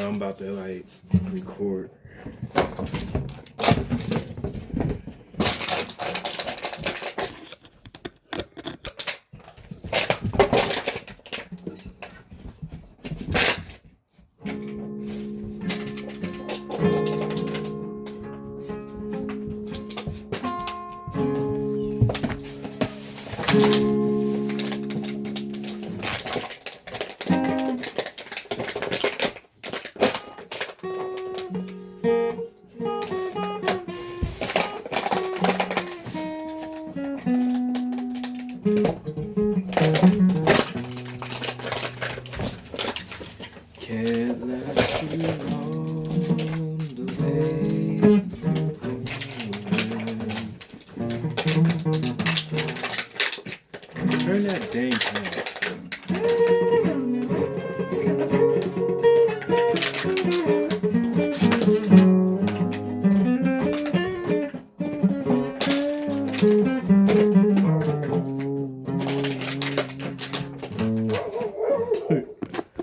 Well, I'm about to like record. Can't let you on the way home. Turn that dang thing.